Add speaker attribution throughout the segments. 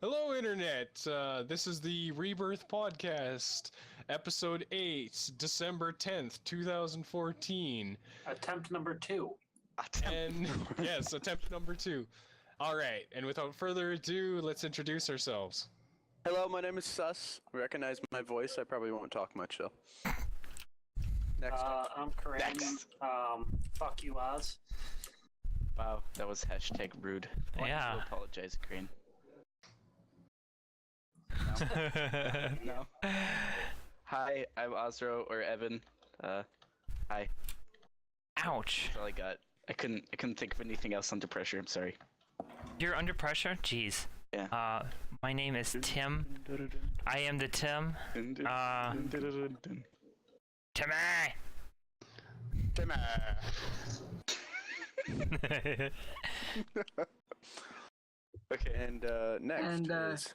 Speaker 1: Hello, Internet. This is the Rebirth Podcast, Episode 8, December 10th, 2014.
Speaker 2: Attempt number 2.
Speaker 1: And yes, attempt number 2. All right, and without further ado, let's introduce ourselves.
Speaker 3: Hello, my name is Sus. Recognize my voice. I probably won't talk much though. Next.
Speaker 2: I'm Karan.
Speaker 3: Next.
Speaker 2: Fuck you, Oz.
Speaker 4: Wow, that was hashtag rude. I
Speaker 5: Yeah.
Speaker 4: want to apologize, Crane. No. Hi, I'm Ozro or Evan. Hi.
Speaker 5: Ouch.
Speaker 4: That's all I got. I couldn't think of anything else under pressure. I'm sorry.
Speaker 5: You're under pressure? Jeez.
Speaker 4: Yeah.
Speaker 5: My name is Tim. I am the Tim. Timmy!
Speaker 3: Timmy. Okay, and next
Speaker 6: And,
Speaker 3: is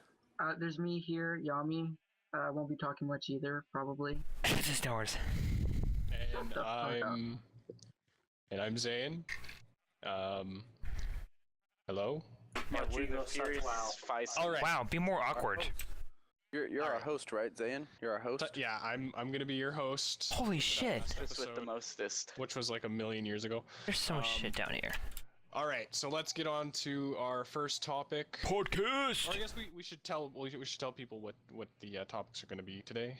Speaker 6: there's me here, Yami. I won't be talking much either, probably.
Speaker 5: Just doors.
Speaker 1: And I'm Zayn. Hello.
Speaker 4: Yeah, we're the
Speaker 2: Rodrigo
Speaker 4: Furious
Speaker 2: Wow.
Speaker 4: Five.
Speaker 1: All right.
Speaker 5: Wow, be more awkward.
Speaker 3: you're our host, right, Zayn? You're our host.
Speaker 1: Yeah, I'm gonna be your host.
Speaker 5: Holy shit.
Speaker 4: This with the mostest.
Speaker 1: Which was like a million years ago.
Speaker 5: There's so much shit down here.
Speaker 1: All right, so let's get on to our first topic.
Speaker 5: Podcast!
Speaker 1: Or I guess we should tell people what the topics are going to be today.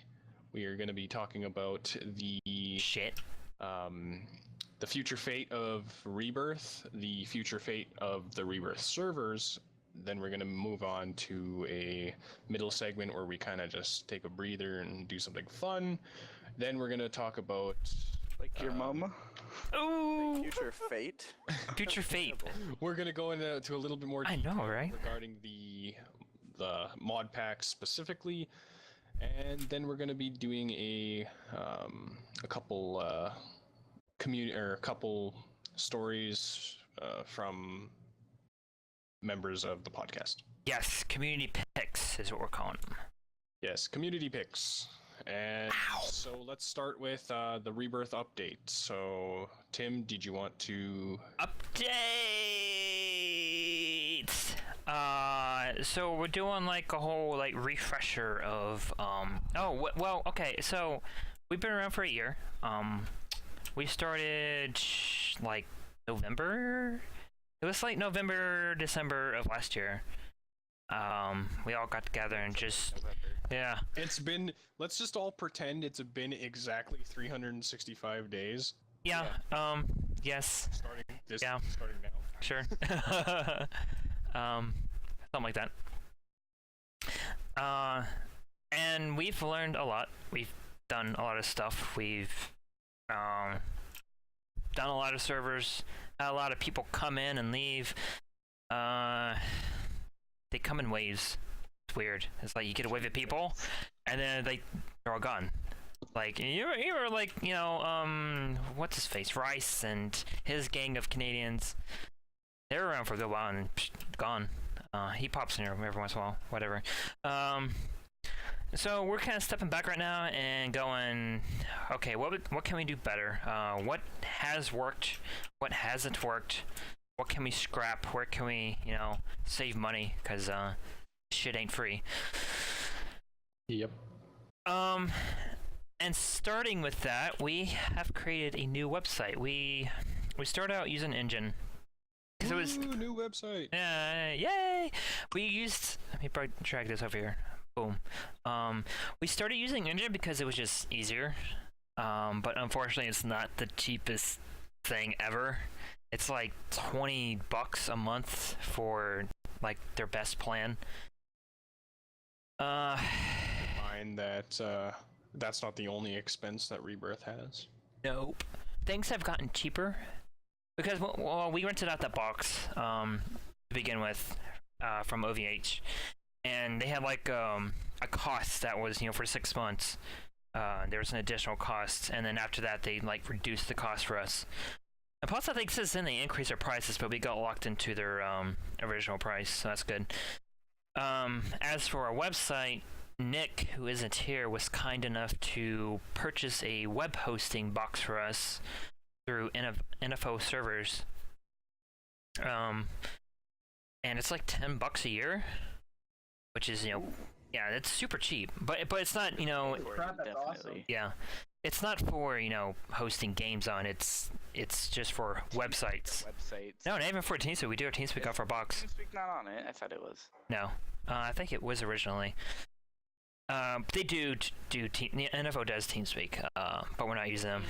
Speaker 1: We are going to be talking about the
Speaker 5: Shit.
Speaker 1: the future fate of Rebirth, the future fate of the Rebirth servers. Then we're going to move on to a middle segment where we kind of just take a breather and do something fun. Then we're going to talk about
Speaker 4: Like your mama?
Speaker 5: Ooh!
Speaker 3: Future fate.
Speaker 5: Future fate.
Speaker 1: we're going to go into a little bit more
Speaker 5: I know, right?
Speaker 1: regarding the mod pack specifically, and then we're going to be doing a couple couple stories from members of the podcast.
Speaker 5: Yes, community picks is what we're calling them.
Speaker 1: Yes, community picks. And so let's start with the Rebirth update. So, Tim, did you want to...
Speaker 5: Updates! So we're doing like a whole like refresher of, well, okay, so we've been around for a year. We started like November? It was like November, December of last year. We all got together and just... Yeah.
Speaker 1: It's been, let's just all pretend it's been exactly 365 days.
Speaker 5: Yeah, yes.
Speaker 1: Starting now.
Speaker 5: Sure. Something like that. And we've learned a lot. We've done a lot of stuff. We've done a lot of servers. Had a lot of people come in and leave. They come in waves. It's weird. It's like you get a wave of people, and then they're all gone. Like you were like, you know, what's his face, Rice and his gang of Canadians. They're around for a good while and gone. He pops in here every once in a while. Whatever. So we're kind of stepping back right now and going, okay, what can we do better? What has worked? What hasn't worked? What can we scrap? Where can we, you know, save money? Because shit ain't free.
Speaker 1: Yep.
Speaker 5: And starting with that, we have created a new website. We started out using Engine. Because it was...
Speaker 1: new website!
Speaker 5: Yay! We used... Let me drag this over here. Boom. We started using Engine because it was just easier. But unfortunately, it's not the cheapest thing ever. It's like $20 a month for like their best plan.
Speaker 1: Mind that that's not the only expense that Rebirth has.
Speaker 5: Nope. Things have gotten cheaper because well, we rented out that box to begin with from OVH, and they had like a cost that was, you know, for 6 months. There was an additional cost, and then after that they like reduced the cost for us. And plus, I think since then they increased their prices, but we got locked into their original price, so that's good. As for our website, Nick, who isn't here, was kind enough to purchase a web hosting box for us through NFO servers. And it's like $10 a year. which is yeah, it's super cheap. But it's not
Speaker 6: crap, that's awesome.
Speaker 4: Definitely.
Speaker 5: yeah, it's not for hosting games on. It's just for websites.
Speaker 4: Websites.
Speaker 5: No, not even for TeamSpeak. We do have TeamSpeak off our box.
Speaker 4: TeamSpeak not on it. I thought it was.
Speaker 5: No, I think it was originally. They do NFO does TeamSpeak, but we're not using them.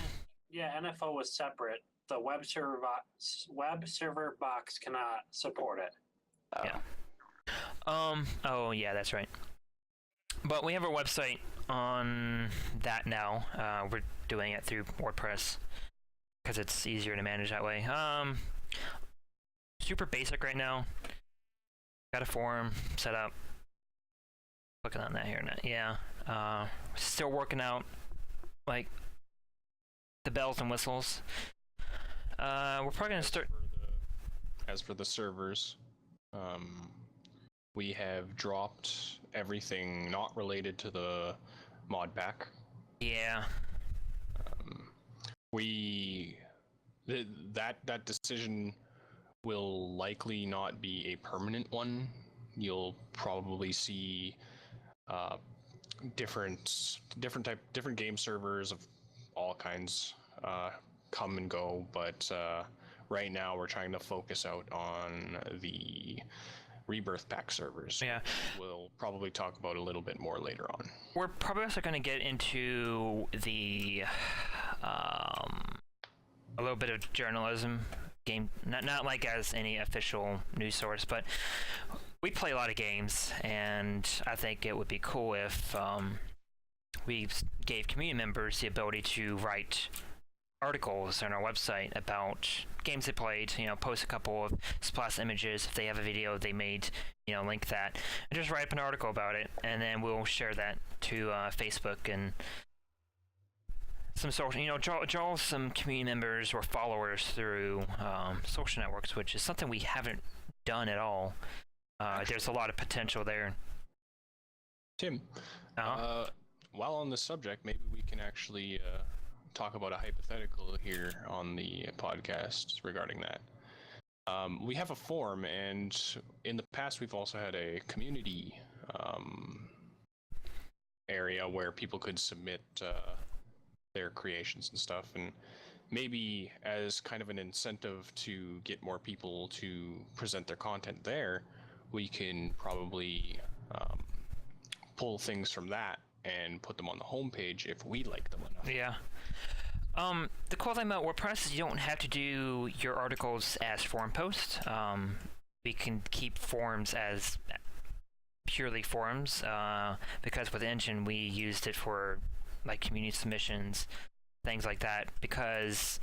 Speaker 2: Yeah, NFO was separate. The web server box cannot support it.
Speaker 4: Oh.
Speaker 5: Yeah. Oh yeah, that's right. But we have our website on that now. We're doing it through WordPress because it's easier to manage that way. Super basic right now. Got a forum set up. Looking on that here now. Yeah. Still working out like the bells and whistles. We're probably gonna start.
Speaker 1: As for the servers, we have dropped everything not related to the mod pack.
Speaker 5: Yeah.
Speaker 1: That decision will likely not be a permanent one. You'll probably see different game servers of all kinds come and go, but right now we're trying to focus out on the Rebirth pack servers.
Speaker 5: Yeah.
Speaker 1: We'll probably talk about a little bit more later on.
Speaker 5: We're probably also going to get into the a little bit of journalism game, not like as any official news source, but we play a lot of games, and I think it would be cool if we gave community members the ability to write articles on our website about games they played, post a couple of splash images. If they have a video they made, link that, and just write up an article about it, and then we'll share that to Facebook and some social, draw some community members or followers through social networks, which is something we haven't done at all. There's a lot of potential there.
Speaker 1: Tim, while on this subject, maybe we can actually talk about a hypothetical here on the podcast regarding that. We have a forum, and in the past we've also had a community area where people could submit their creations and stuff, and maybe as kind of an incentive to get more people to present their content there, we can probably pull things from that and put them on the homepage if we like them enough.
Speaker 5: Yeah. The cool thing about WordPress is you don't have to do your articles as forum posts. We can keep forums as purely forums because with Engine we used it for like community submissions, things like that, because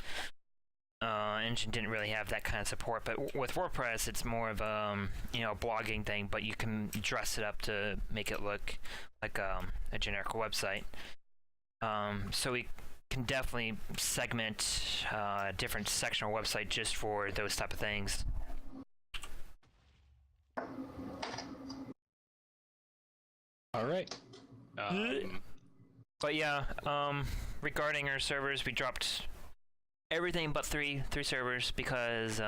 Speaker 5: Engine didn't really have that kind of support. But with WordPress, it's more of a blogging thing, but you can dress it up to make it look like a generic website. So we can definitely segment a different section of our website just for those type of things.
Speaker 1: All right.
Speaker 5: But yeah, regarding our servers, we dropped everything but three servers because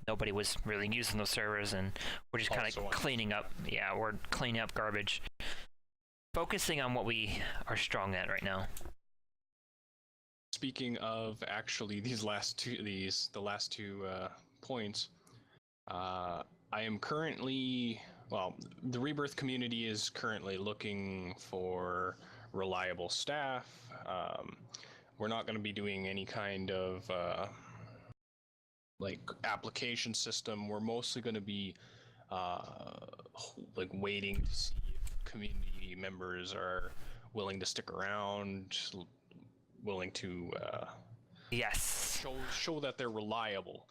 Speaker 5: nobody was really using those servers, and we're just kind of cleaning up. Yeah, we're cleaning up garbage, focusing on what we are strong at right now.
Speaker 1: Speaking of actually the last two points, I am currently, the Rebirth community is currently looking for reliable staff. We're not going to be doing any kind of application system. We're mostly going to be waiting to see if community members are willing to stick around, willing to
Speaker 5: yes,
Speaker 1: show that they're reliable.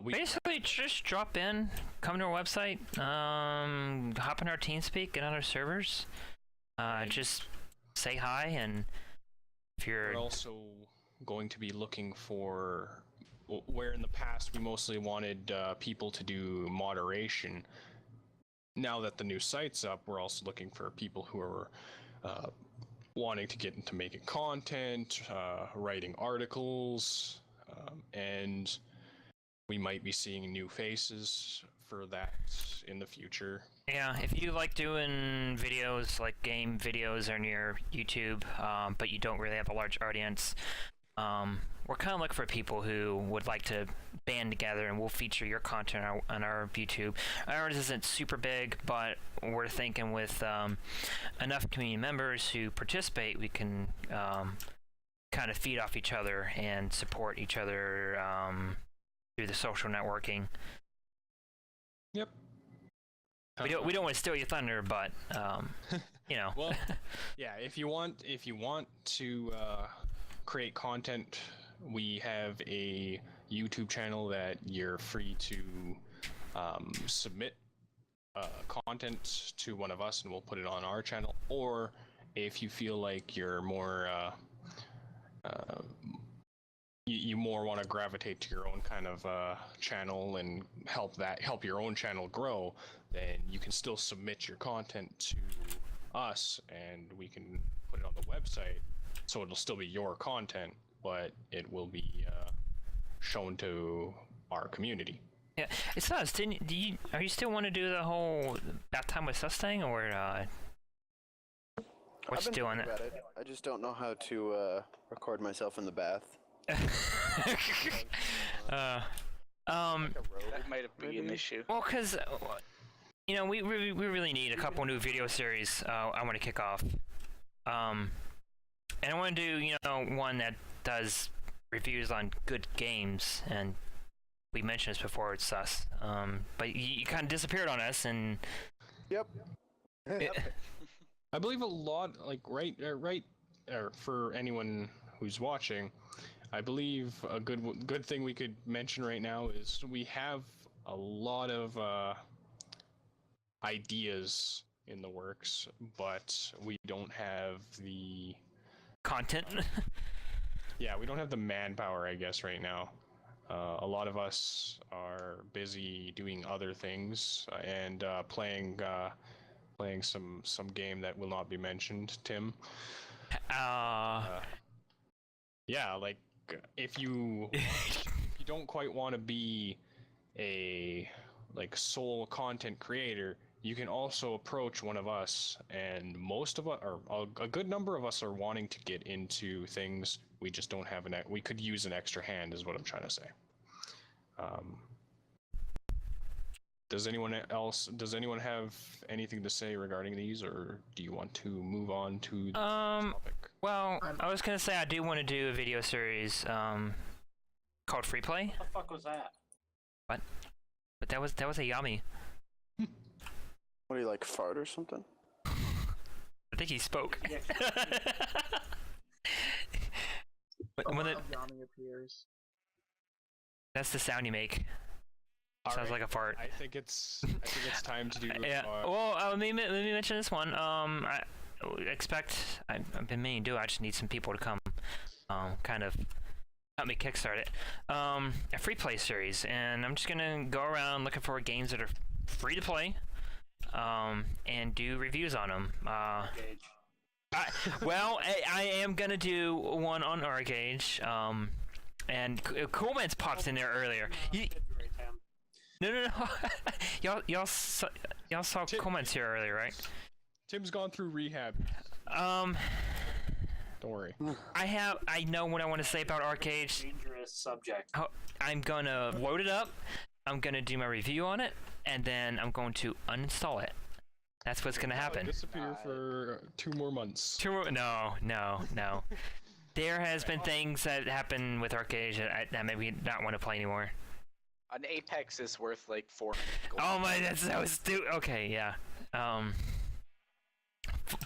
Speaker 5: Basically, just drop in, come to our website, hop in our TeamSpeak, get on our servers, just say hi, and if you're...
Speaker 1: We're also going to be looking for, where in the past we mostly wanted people to do moderation. Now that the new site's up, we're also looking for people who are wanting to get into making content, writing articles, and we might be seeing new faces for that in the future.
Speaker 5: Yeah, if you like doing videos, like game videos on your YouTube, but you don't really have a large audience, we're kind of looking for people who would like to band together, and we'll feature your content on our YouTube. Ours isn't super big, but we're thinking with enough community members who participate, we can kind of feed off each other and support each other through the social networking.
Speaker 1: Yep.
Speaker 5: We don't want to steal your thunder, but you know.
Speaker 1: Well, yeah. If you want to create content, we have a YouTube channel that you're free to submit content to one of us, and we'll put it on our channel. Or if you feel like you're more you more want to gravitate to your own kind of channel and help your own channel grow, then you can still submit your content to us, and we can put it on the website. So it'll still be your content, but it will be shown to our community.
Speaker 5: Yeah, it's us. Are you still want to do the whole Bath Time with Sus thing, or what's
Speaker 3: I've been
Speaker 5: doing it?
Speaker 3: thinking about it. I just don't know how to record myself in the bath.
Speaker 4: That might have been an issue.
Speaker 5: Well, because you know, we really need a couple new video series. I want to kick off, and I want to do one that does reviews on good games. And we mentioned this before, it's Sus. But you kind of disappeared on us, and
Speaker 3: Yep.
Speaker 1: I believe a lot, like for anyone who's watching, I believe a good thing we could mention right now is we have a lot of ideas in the works, but we don't have the
Speaker 5: content.
Speaker 1: Yeah, we don't have the manpower, I guess, right now. A lot of us are busy doing other things and playing some game that will not be mentioned, Tim. Yeah, like if you don't quite want to be a sole content creator, you can also approach one of us, and most of us, or a good number of us, are wanting to get into things. We just don't have we could use an extra hand, is what I'm trying to say. Does anyone have anything to say regarding these, or do you want to move on to the topic?
Speaker 5: Well, I was gonna say I do want to do a video series called Free Play.
Speaker 2: What the fuck was that?
Speaker 5: What? But that was a Yami.
Speaker 3: What do you like, fart or something?
Speaker 5: I think he spoke.
Speaker 2: Yeah.
Speaker 5: When
Speaker 6: Yami appears.
Speaker 5: that's the sound you make.
Speaker 1: All
Speaker 5: Sounds
Speaker 1: right,
Speaker 5: like a fart.
Speaker 1: I think it's time to do.
Speaker 5: Yeah. Well, let me mention this one. I expect I've been meaning to do it. I just need some people to come, kind of help me kickstart it. A free play series, and I'm just gonna go around looking for games that are free to play, and do reviews on them. I am gonna do one on R-Gauge. And Coolman's popped in there earlier. No. y'all saw Coleman's here earlier, right?
Speaker 1: Tim's gone through rehab.
Speaker 5: Don't
Speaker 1: worry.
Speaker 5: I know what I want to say about R-Gauge.
Speaker 2: Dangerous subject.
Speaker 5: I'm gonna load it up. I'm gonna do my review on it, and then I'm going to uninstall it. That's what's gonna happen.
Speaker 1: Disappear for 2 more months.
Speaker 5: No. There has been things that happen with R-Gauge that made me not want to play anymore.
Speaker 4: An Apex is worth like 4.
Speaker 5: Oh my, that's so stupid. Okay, yeah.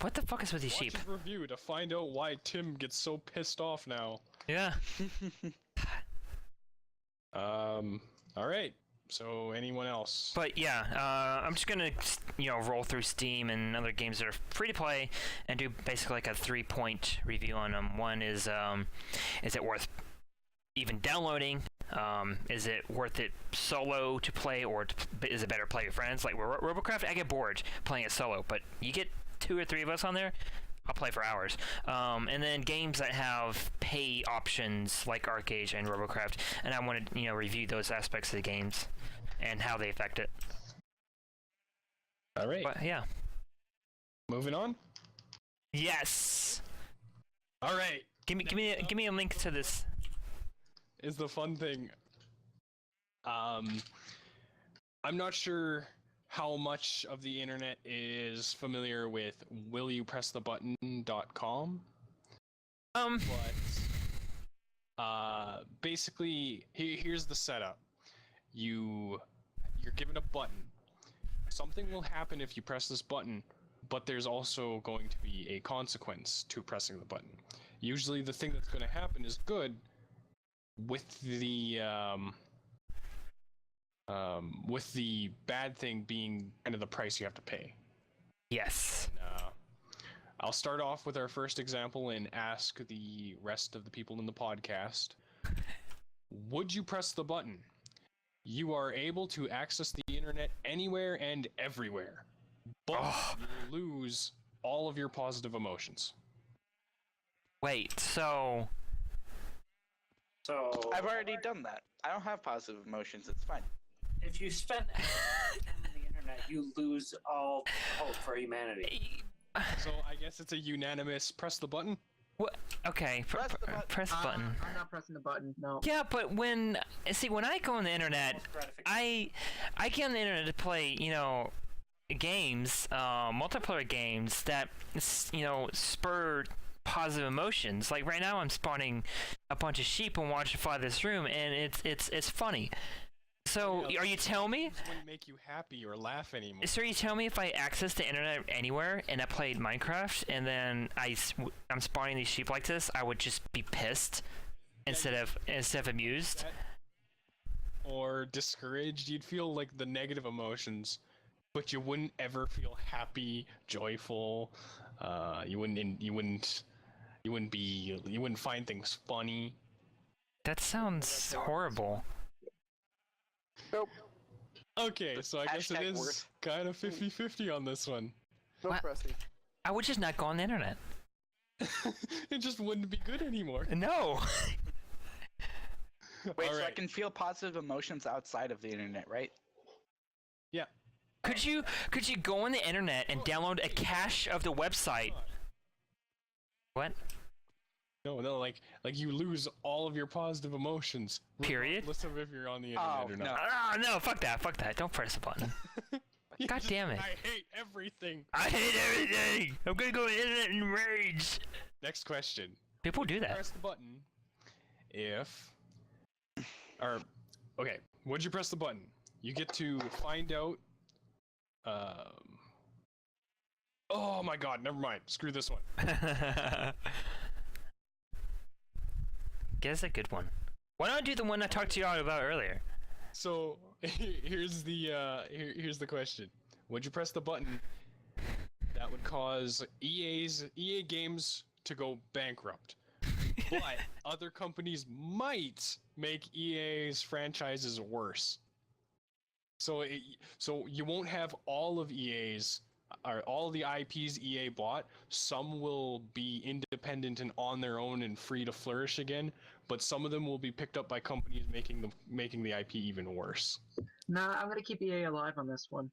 Speaker 5: What the fuck is with these sheep?
Speaker 1: Watch his review to find out why Tim gets so pissed off now.
Speaker 5: Yeah.
Speaker 1: All right. So anyone else?
Speaker 5: But yeah, I'm just gonna roll through Steam and other games that are free to play and do basically like a 3-point review on them. One is it worth even downloading? Is it worth it solo to play, or is it better to play with friends? Like Robocraft, I get bored playing it solo, but you get 2 or 3 of us on there, I'll play for hours. And then games that have pay options like ArcAge and Robocraft, and I want to review those aspects of the games and how they affect it.
Speaker 1: All right.
Speaker 5: But yeah.
Speaker 1: Moving on.
Speaker 5: Yes.
Speaker 1: All right.
Speaker 5: Give me a link to this.
Speaker 1: Is the fun thing. I'm not sure how much of the internet is familiar with willyoupressthebutton.com. But basically here's the setup. You're given a button. Something will happen if you press this button, but there's also going to be a consequence to pressing the button. Usually the thing that's going to happen is good, with the bad thing being kind of the price you have to pay.
Speaker 5: Yes.
Speaker 1: And, I'll start off with our first example and ask the rest of the people in the podcast. Would you press the button? You are able to access the internet anywhere and everywhere, but you lose all of your positive emotions.
Speaker 5: Wait, so
Speaker 4: I've already done that. I don't have positive emotions. It's fine.
Speaker 2: if you spend time on the internet, you lose all hope for humanity.
Speaker 1: So I guess it's a unanimous press the button.
Speaker 5: what? Okay,
Speaker 4: Press the button.
Speaker 5: press the button.
Speaker 6: I'm not pressing the button. No.
Speaker 5: Yeah, but when I go on the internet,
Speaker 2: Most gratification.
Speaker 5: I get on the internet to play, games, multiplayer games that spur positive emotions. Like right now, I'm spawning a bunch of sheep and watching fly this room, and it's funny. So
Speaker 1: Yeah,
Speaker 5: are you telling me?
Speaker 1: This wouldn't make you happy or laugh anymore.
Speaker 5: So are you telling me if I access the internet anywhere and I played Minecraft and then I'm spawning these sheep like this, I would just be pissed instead of amused?
Speaker 1: Or discouraged. You'd feel like the negative emotions, but you wouldn't ever feel happy, joyful. You wouldn't find things funny.
Speaker 5: That sounds horrible.
Speaker 3: Nope.
Speaker 1: Okay, so I guess it
Speaker 4: Hashtag
Speaker 1: is
Speaker 4: worth.
Speaker 1: kind of 50-50 on this one.
Speaker 3: No
Speaker 5: What?
Speaker 3: pressing.
Speaker 5: I would just not go on the internet.
Speaker 1: It just wouldn't be good anymore.
Speaker 5: No.
Speaker 4: Wait, so I
Speaker 1: Alright.
Speaker 4: can feel positive emotions outside of the internet, right?
Speaker 1: Yeah.
Speaker 5: Could you go on the internet and download a cache of the website? What?
Speaker 1: No, like you lose all of your positive emotions.
Speaker 5: Period?
Speaker 1: Regardless of if you're on the
Speaker 4: Oh,
Speaker 1: internet or
Speaker 4: no.
Speaker 1: not.
Speaker 5: Ah, no, fuck that. Don't press the button.
Speaker 1: You
Speaker 5: God
Speaker 1: just-
Speaker 5: damn it.
Speaker 1: I hate everything.
Speaker 5: I hate everything. I'm gonna go on the internet and rage.
Speaker 1: Next question.
Speaker 5: People do that.
Speaker 1: Press the button if... Okay, would you press the button? You get to find out... Oh my god, never mind. Screw this one.
Speaker 5: Guess a good one. Why don't I do the one I talked to y'all about earlier?
Speaker 1: So, here's the question. Would you press the button that would cause EA games to go bankrupt? But other companies might make EA's franchises worse. So you won't have all of EA's or all the IPs EA bought. Some will be independent and on their own and free to flourish again, but some of them will be picked up by companies making the IP even worse.
Speaker 6: Nah, I'm gonna keep EA alive on this one.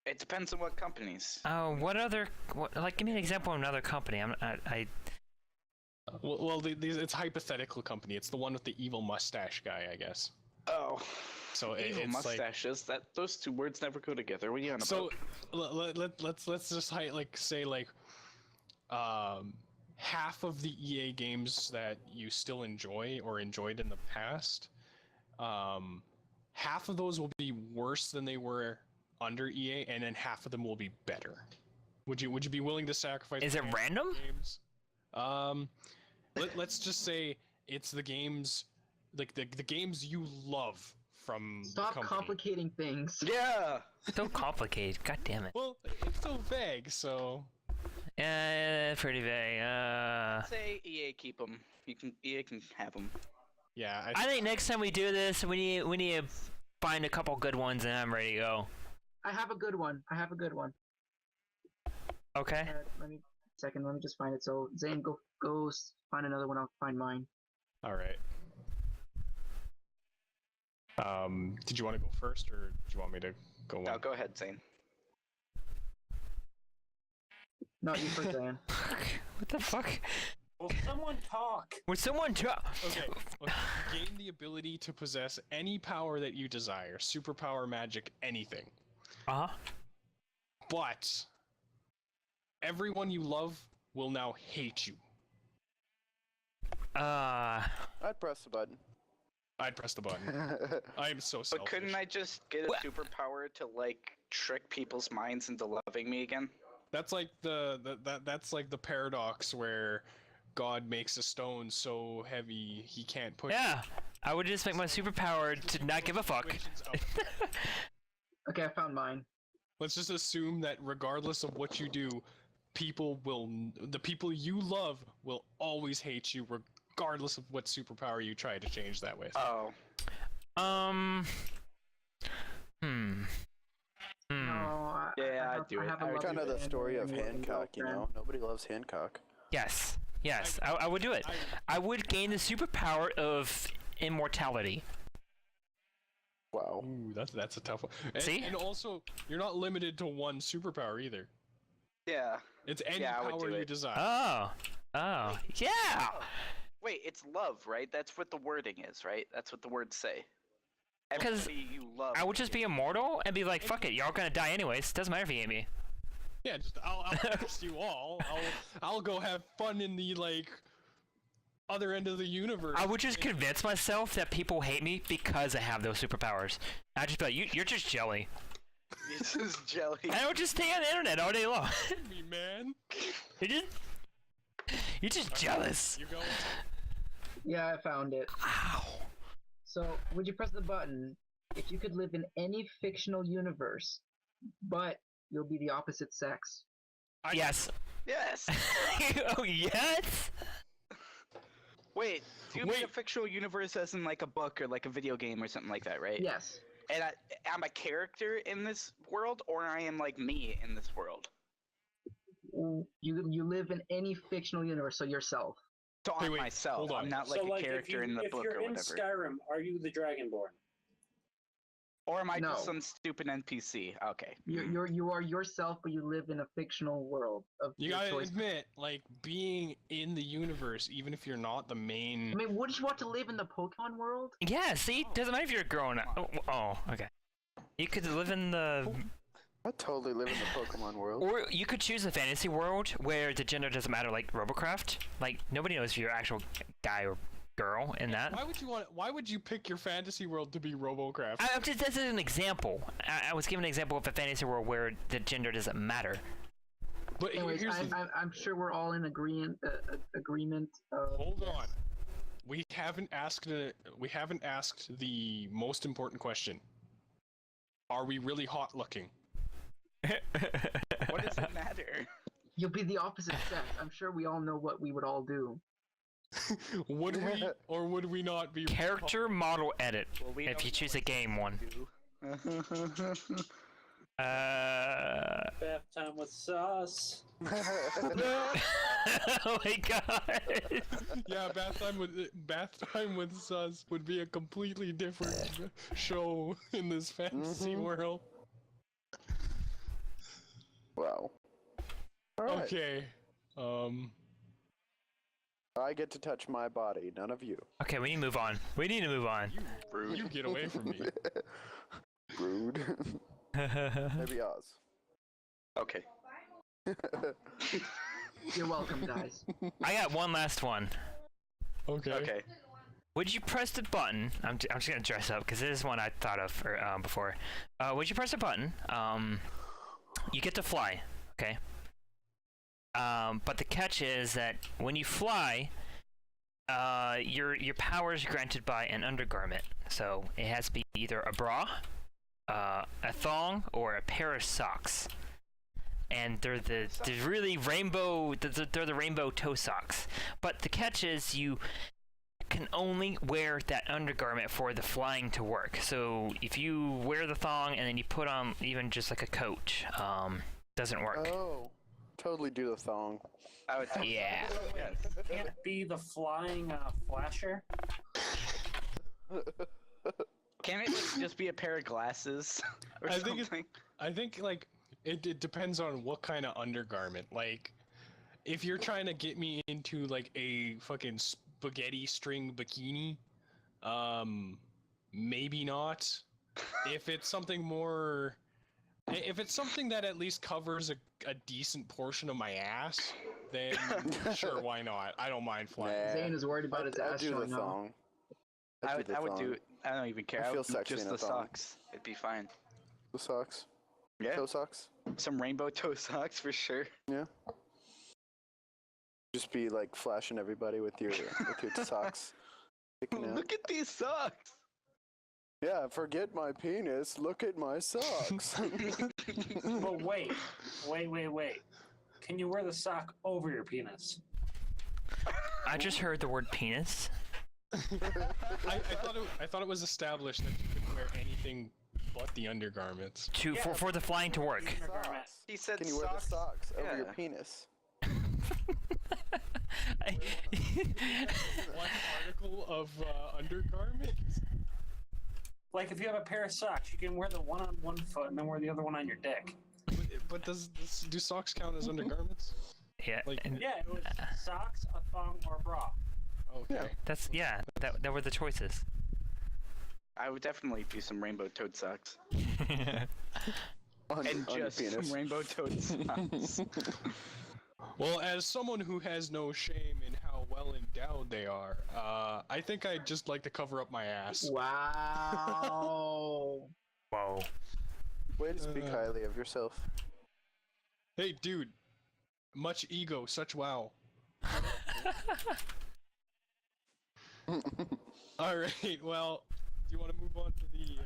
Speaker 4: It depends on what companies.
Speaker 5: Oh, give me an example of another company.
Speaker 1: It's hypothetical company. It's the one with the evil mustache guy, I guess.
Speaker 4: Oh,
Speaker 1: So
Speaker 4: evil
Speaker 1: it's like
Speaker 4: mustaches. Those two words never go together. What are you on
Speaker 1: so.
Speaker 4: about?
Speaker 1: Let's just say half of the EA games that you still enjoy or enjoyed in the past, half of those will be worse than they were under EA, and then half of them will be better. Would you be willing to sacrifice?
Speaker 5: Is it
Speaker 1: half of the
Speaker 5: random?
Speaker 1: Games? Let's just say it's the games, like the games you love from
Speaker 6: Stop
Speaker 1: the company.
Speaker 6: complicating things.
Speaker 4: Yeah.
Speaker 5: So complicated. God damn it.
Speaker 1: Well, it's so vague, so
Speaker 5: Pretty vague.
Speaker 4: Say EA keep them. EA can have them.
Speaker 1: yeah.
Speaker 5: I think next time we do this, we need to find a couple good ones, and I'm ready to go.
Speaker 6: I have a good one.
Speaker 5: Okay.
Speaker 6: Let me just find it. So Zane, go find another one. I'll find mine.
Speaker 1: All right. Did you want to go first, or do you want me to go?
Speaker 4: No,
Speaker 1: on?
Speaker 4: go ahead, Zane.
Speaker 6: No, you first, Zane.
Speaker 5: What the fuck?
Speaker 2: Will someone talk?
Speaker 5: Would someone drop?
Speaker 1: Okay. Gain the ability to possess any power that you desire, superpower, magic, anything.
Speaker 5: Uh-huh.
Speaker 1: But everyone you love will now hate you.
Speaker 3: I'd press the button.
Speaker 1: I'd press the button. I am so selfish.
Speaker 4: But couldn't I just get a superpower to like trick people's minds into loving me again?
Speaker 1: That's like that's like the paradox where God makes a stone so heavy he can't push.
Speaker 5: Yeah. I would just make my superpower to not give a fuck.
Speaker 1: situations out.
Speaker 6: Okay, I found mine.
Speaker 1: Let's just assume that regardless of what you do, the people you love will always hate you regardless of what superpower you try to change that with.
Speaker 4: Oh.
Speaker 6: No,
Speaker 4: Yeah, I'd do it. I would
Speaker 3: Kind of the
Speaker 6: loving
Speaker 3: story of
Speaker 6: and loving
Speaker 3: Hancock, you know?
Speaker 6: girlfriend.
Speaker 3: Nobody loves Hancock.
Speaker 5: Yes. Yes. I would do it. I would gain the superpower of immortality.
Speaker 3: Wow.
Speaker 1: Ooh, that's a tough one. And,
Speaker 5: See?
Speaker 1: and also, you're not limited to one superpower either.
Speaker 4: Yeah.
Speaker 1: It's any
Speaker 4: Yeah, I would
Speaker 1: power
Speaker 4: do
Speaker 1: you
Speaker 4: it.
Speaker 1: desire.
Speaker 5: Oh. Oh. Yeah.
Speaker 4: Wait, it's love, right? That's what the wording is, right? That's what the words say.
Speaker 5: 'Cause
Speaker 4: Everybody you love.
Speaker 5: I would just be immortal and be like, fuck it, y'all gonna die anyways. Doesn't matter if you hate me.
Speaker 1: Yeah, just I'll trust you all. I'll go have fun in the like other end of the universe.
Speaker 5: I would just convince myself that people hate me because I have those superpowers. I'd just be like, you're just jelly.
Speaker 4: This is jelly.
Speaker 5: And I would just stay on the internet all day long.
Speaker 1: me, man.
Speaker 5: You're just jealous.
Speaker 1: You go.
Speaker 6: Yeah, I found it.
Speaker 5: Ow.
Speaker 6: So, would you press the button if you could live in any fictional universe, but you'll be the opposite sex?
Speaker 5: Yes.
Speaker 4: Yes.
Speaker 5: Oh, yes?
Speaker 4: Wait, do you mean
Speaker 1: Wait.
Speaker 4: a fictional universe as in like a book or like a video game or something like that, right?
Speaker 6: Yes.
Speaker 4: And I'm a character in this world, or I am like me in this world?
Speaker 6: You live in any fictional universe, so yourself.
Speaker 4: So
Speaker 1: Hey,
Speaker 4: I'm
Speaker 1: wait,
Speaker 4: myself.
Speaker 1: hold on.
Speaker 4: I'm not like
Speaker 2: so,
Speaker 4: a character in the book or
Speaker 2: If you're in
Speaker 4: whatever.
Speaker 2: Skyrim, are you the Dragonborn?
Speaker 4: Or am I
Speaker 6: No.
Speaker 4: just some stupid NPC? Okay.
Speaker 6: You are yourself, but you live in a fictional world of
Speaker 1: You
Speaker 6: your
Speaker 1: gotta
Speaker 6: choice.
Speaker 1: admit, like being in the universe, even if you're not the main.
Speaker 6: I mean, wouldn't you want to live in the Pokemon world?
Speaker 5: Yeah, see? Doesn't matter if you're growing up. Oh, okay. You could live in the...
Speaker 3: I totally live in the Pokemon world.
Speaker 5: Or you could choose a fantasy world where the gender doesn't matter, like Robocraft. Like, nobody knows if you're actual guy or girl in that.
Speaker 1: Why would you pick your fantasy world to be RoboCraft?
Speaker 5: I'm just, that's an example. I was giving an example of a fantasy world where the gender doesn't matter.
Speaker 1: But
Speaker 6: Anyways,
Speaker 1: here's the
Speaker 6: I'm sure we're all in agreement.
Speaker 1: hold on. We haven't asked the most important question. Are we really hot looking?
Speaker 4: What does it matter?
Speaker 6: You'll be the opposite sex. I'm sure we all know what we would all do.
Speaker 1: Would we or would we not be?
Speaker 5: Character model edit.
Speaker 4: Well, we
Speaker 5: If
Speaker 4: don't
Speaker 5: you
Speaker 4: know
Speaker 5: choose
Speaker 4: what
Speaker 5: a game one.
Speaker 4: do.
Speaker 2: Bath time with sauce.
Speaker 5: Oh my god.
Speaker 1: Yeah, bath time with Sus would be a completely different show in this fantasy world.
Speaker 3: Wow. All right.
Speaker 1: Okay.
Speaker 3: I get to touch my body, none of you.
Speaker 5: Okay, we need to move on. We need to move on.
Speaker 1: You get away from me.
Speaker 3: Rude. Maybe Oz.
Speaker 4: Okay.
Speaker 6: You're welcome, guys.
Speaker 5: I got one last one.
Speaker 1: Okay.
Speaker 4: Okay.
Speaker 5: Would you press the button? I'm just gonna dress up because this is one I thought of before. Would you press the button? You get to fly. Okay. But the catch is that when you fly, your power is granted by an undergarment. So it has to be either a bra, a thong, or a pair of socks. And they're the really rainbow. They're the rainbow toe socks. But the catch is you can only wear that undergarment for the flying to work. So if you wear the thong and then you put on even just like a coat, doesn't work.
Speaker 3: Oh. Totally do the thong.
Speaker 4: I would.
Speaker 5: Yeah.
Speaker 4: Yes.
Speaker 2: Can't it be the flying flasher?
Speaker 4: Can it like, just be a pair of glasses or
Speaker 1: I think
Speaker 4: something?
Speaker 1: I think like it depends on what kind of undergarment. Like, if you're trying to get me into like a fucking spaghetti string bikini, maybe not. If it's something more, if it's something that at least covers a decent portion of my ass, then sure, why not? I don't mind flying.
Speaker 3: Nah.
Speaker 6: Zane is worried about his
Speaker 3: I'd
Speaker 6: ass
Speaker 3: do the
Speaker 6: showing off.
Speaker 3: thong.
Speaker 4: I
Speaker 3: I'd
Speaker 4: would. I would do.
Speaker 3: thong.
Speaker 4: It. I don't even care.
Speaker 3: I
Speaker 4: I
Speaker 3: feel
Speaker 4: would do
Speaker 3: sexy
Speaker 4: just
Speaker 3: in a
Speaker 4: the
Speaker 3: thong.
Speaker 4: socks. It'd be fine.
Speaker 3: The socks.
Speaker 4: Yeah.
Speaker 3: Toe socks.
Speaker 4: Some rainbow toe socks for sure.
Speaker 3: Yeah. Just be like flashing everybody with your socks. Sticking out.
Speaker 4: Look at these socks.
Speaker 3: Yeah, forget my penis. Look at my socks.
Speaker 2: But wait. Can you wear the sock over your penis?
Speaker 5: I just heard the word penis.
Speaker 1: I thought it was established that you couldn't wear anything but the undergarments.
Speaker 5: For the flying to work.
Speaker 2: Undergarment.
Speaker 4: He said
Speaker 3: Can you wear the
Speaker 4: socks.
Speaker 3: socks over your
Speaker 4: Yeah.
Speaker 3: penis?
Speaker 1: One article of undergarments.
Speaker 2: Like if you have a pair of socks, you can wear the one on one foot and then wear the other one on your dick.
Speaker 1: But do socks count as undergarments?
Speaker 5: Yeah,
Speaker 1: Like-
Speaker 5: and
Speaker 2: Yeah, it was socks, a thong, or a bra.
Speaker 1: Okay.
Speaker 5: that were the choices.
Speaker 4: I would definitely do some rainbow toed socks.
Speaker 3: On,
Speaker 4: And
Speaker 3: on your
Speaker 4: just
Speaker 3: penis.
Speaker 4: some rainbow toed socks.
Speaker 1: Well, as someone who has no shame in how well endowed they are, I think I'd just like to cover up my ass.
Speaker 6: Wow.
Speaker 5: Whoa.
Speaker 3: Way to speak highly of yourself.
Speaker 1: Hey, dude. Much ego, such wow. All right. Well, do you want to move on to the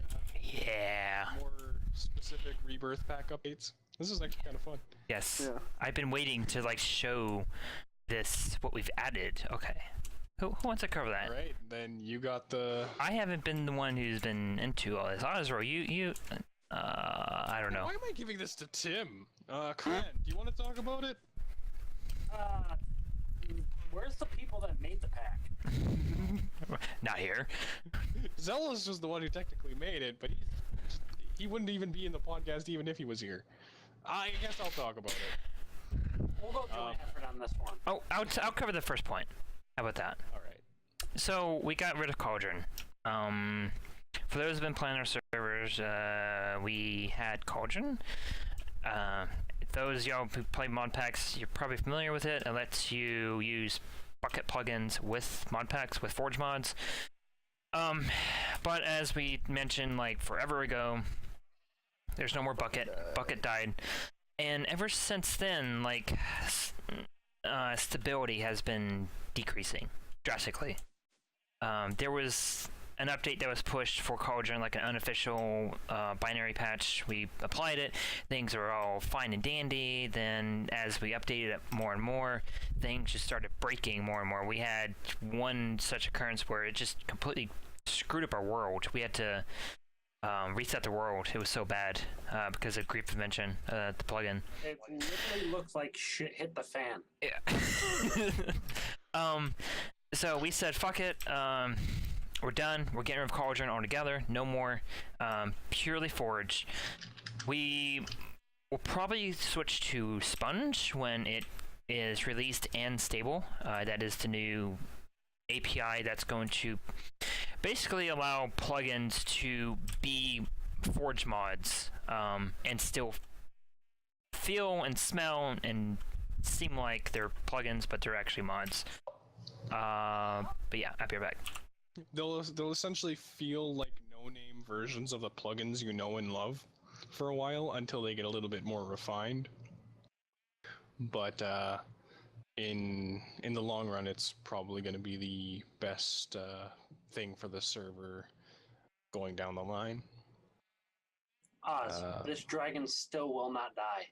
Speaker 5: Yeah.
Speaker 1: more specific Rebirth pack updates? This is actually kind of fun.
Speaker 5: Yes.
Speaker 3: Yeah.
Speaker 5: I've been waiting to like show this what we've added. Okay. Who wants to cover that?
Speaker 1: All right. Then you got the.
Speaker 5: I haven't been the one who's been into all this. Osro, you I don't know.
Speaker 1: Why am I giving this to Tim? Kran, do you want to talk about it?
Speaker 2: Where's the people that made the pack?
Speaker 5: Not here.
Speaker 1: Zealous was the one who technically made it, but he wouldn't even be in the podcast even if he was here. I guess I'll talk about it.
Speaker 2: We'll go joint effort on this one.
Speaker 5: Oh, I'll cover the first point. How about that?
Speaker 1: All right.
Speaker 5: So we got rid of Cauldron. For those who've been playing our servers, we had Cauldron. Those y'all who play mod packs, you're probably familiar with it. It lets you use bucket plugins with mod packs, with Forge mods. But as we mentioned like forever ago, there's no more bucket. Bucket died. And ever since then, like, stability has been decreasing drastically. There was an update that was pushed for Cauldron, like an unofficial binary patch. We applied it. Things were all fine and dandy. Then as we updated it more and more, things just started breaking more and more. We had one such occurrence where it just completely screwed up our world. We had to reset the world. It was so bad because of grief prevention, the plugin.
Speaker 2: It literally looks like shit hit the fan.
Speaker 5: Yeah. So we said, fuck it. We're done. We're getting rid of Cauldron altogether. No more. Purely Forge. We will probably switch to Sponge when it is released and stable. That is the new API that's going to basically allow plugins to be Forge mods and still feel and smell and seem like they're plugins, but they're actually mods. But yeah, I'll be right back.
Speaker 1: They'll essentially feel like no-name versions of the plugins you know and love for a while until they get a little bit more refined. But in the long run, it's probably going to be the best thing for the server going down the line.
Speaker 2: Oz, this dragon still will not die.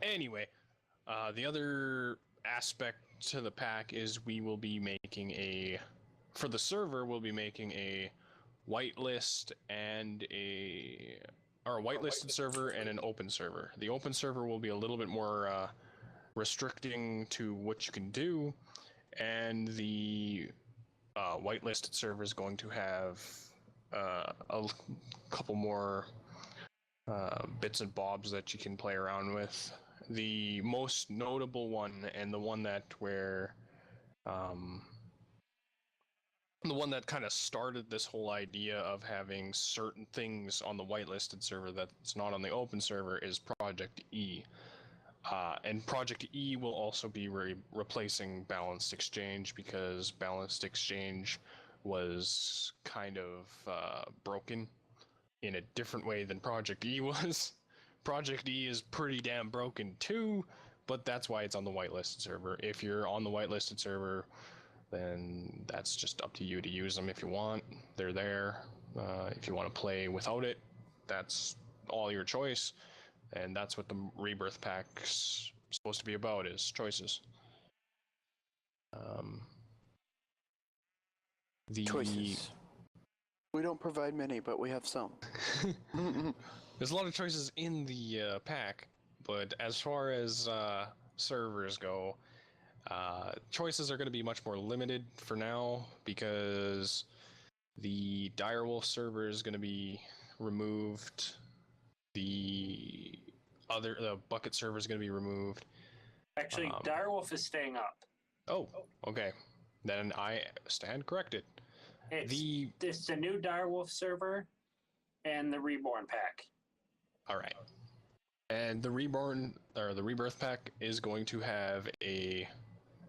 Speaker 1: Anyway, the other aspect to the pack is we will be making for the server, we'll be making a whitelist and a or a whitelisted server and an open server. The open server will be a little bit more restricting to what you can do, and the whitelisted server is going to have a couple more bits and bobs that you can play around with. The most notable one, and the one that the one that kind of started this whole idea of having certain things on the whitelisted server that's not on the open server, is Project E. And Project E will also be replacing Balanced Exchange, because Balanced Exchange was kind of broken in a different way than Project E was. Project E is pretty damn broken too, but that's why it's on the whitelisted server. If you're on the whitelisted server, then that's just up to you to use them if you want. They're there. If you want to play without it, that's all your choice. And that's what the Rebirth Pack's supposed to be about, is choices.
Speaker 3: Choices. We don't provide many, but we have some.
Speaker 1: There's a lot of choices in the pack, but as far as servers go, choices are going to be much more limited for now, because the Direwolf server is going to be removed. The Bucket server is going to be removed.
Speaker 2: Actually, Direwolf is staying up.
Speaker 1: Oh, okay. Then I stand corrected.
Speaker 2: It's the new Direwolf server and the Reborn pack.
Speaker 1: All right. And the Rebirth pack is going to have a,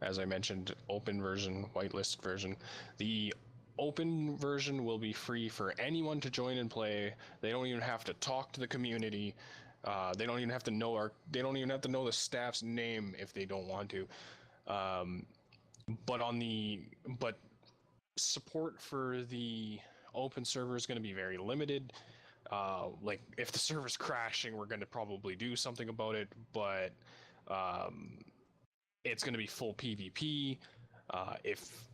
Speaker 1: as I mentioned, open version, whitelisted version. The open version will be free for anyone to join and play. They don't even have to talk to the community. They don't even have to know the staff's name if they don't want to. But support for the open server is going to be very limited. Like, if the server's crashing, we're going to probably do something about it, but it's going to be full PvP. If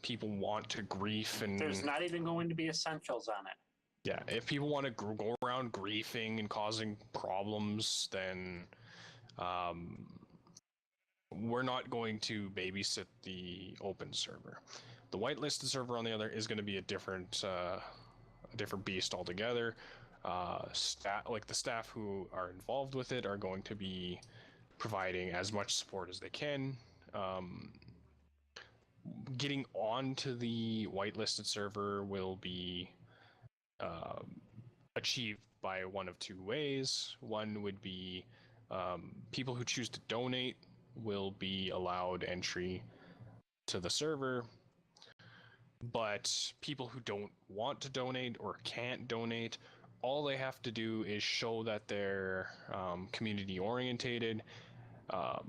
Speaker 1: people want to grief, and
Speaker 2: there's not even going to be essentials on it.
Speaker 1: Yeah, if people want to go around griefing and causing problems, then we're not going to babysit the open server. The whitelisted server, on the other, is going to be a different beast altogether. Like the staff who are involved with it are going to be providing as much support as they can. Getting onto the whitelisted server will be achieved by one of two ways. One would be people who choose to donate will be allowed entry to the server, but people who don't want to donate or can't donate, all they have to do is show that they're community orientated.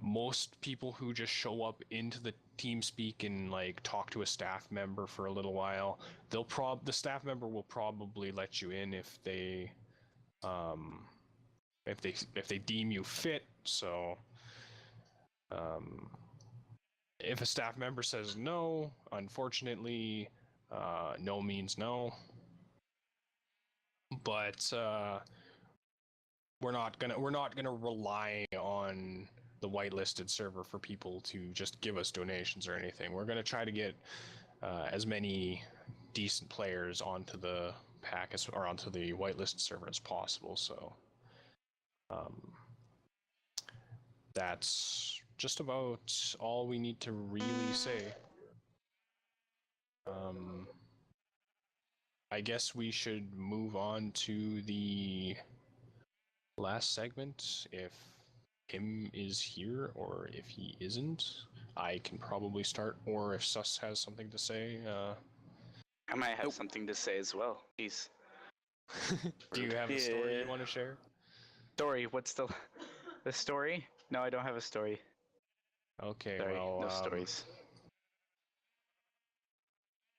Speaker 1: Most people who just show up into the TeamSpeak and like talk to a staff member for a little while, the staff member will probably let you in if they deem you fit. So if a staff member says no, unfortunately, no means no. But we're not gonna rely on the whitelisted server for people to just give us donations or anything. We're gonna try to get as many decent players onto the pack or onto the whitelisted server as possible. So that's just about all we need to really say. I guess we should move on to the last segment. If Tim is here, or if he isn't, I can probably start, or if Sus has something to say.
Speaker 4: I might have something to say as well. Jeez.
Speaker 1: Do you have a story you want to share?
Speaker 4: Story? What's the story? No, I don't have a story.
Speaker 1: Okay,
Speaker 4: Sorry,
Speaker 1: well,
Speaker 4: no stories.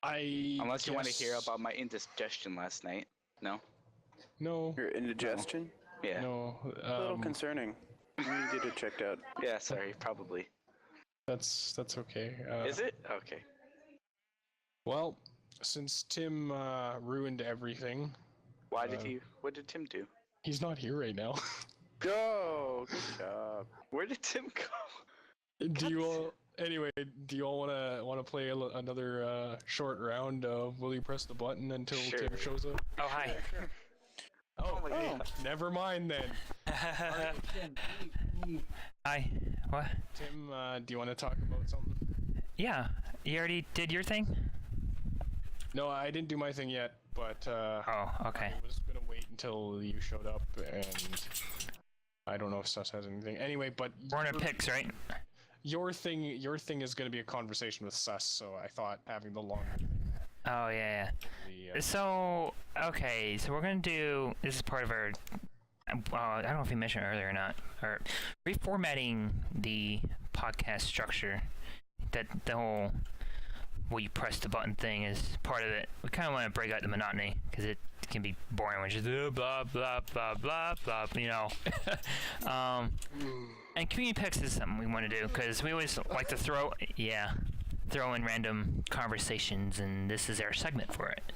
Speaker 1: Unless
Speaker 4: you want to hear about my indigestion last night. No?
Speaker 1: No.
Speaker 3: Your indigestion?
Speaker 4: No. Yeah.
Speaker 1: No.
Speaker 3: A little concerning. We need to get it checked out.
Speaker 4: Yeah, sorry, probably.
Speaker 1: That's okay.
Speaker 4: Is it? Okay.
Speaker 1: Well, since Tim ruined everything.
Speaker 4: What did Tim do?
Speaker 1: He's not here right now.
Speaker 3: Go. Good job.
Speaker 4: Where did Tim go?
Speaker 1: Do you all? Anyway, do you all wanna play another short round of Will You Press the Button until
Speaker 4: Sure.
Speaker 1: Tim shows up?
Speaker 5: Oh, hi.
Speaker 1: Oh,
Speaker 4: my God.
Speaker 1: never mind then.
Speaker 5: Hi. What?
Speaker 1: Tim, do you want to talk about something?
Speaker 5: Yeah. You already did your thing?
Speaker 1: No, I didn't do my thing yet, but
Speaker 5: Oh, okay.
Speaker 1: I was gonna wait until you showed up, and I don't know if Sus has anything. Anyway, but
Speaker 5: We're in a picks, right?
Speaker 1: your thing is gonna be a conversation with Sus, so I thought having the longer
Speaker 5: Oh, yeah, yeah. So, okay, so we're gonna do, this is part of our, I don't know if we mentioned it earlier or not, or reformatting the podcast structure. That the whole, will you press the button thing is part of it. We kind of want to break out the monotony, because it can be boring when it's just blah, blah, blah, blah, blah, you know. And community picks is something we want to do, because we always like to throw in random conversations, and this is our segment for it.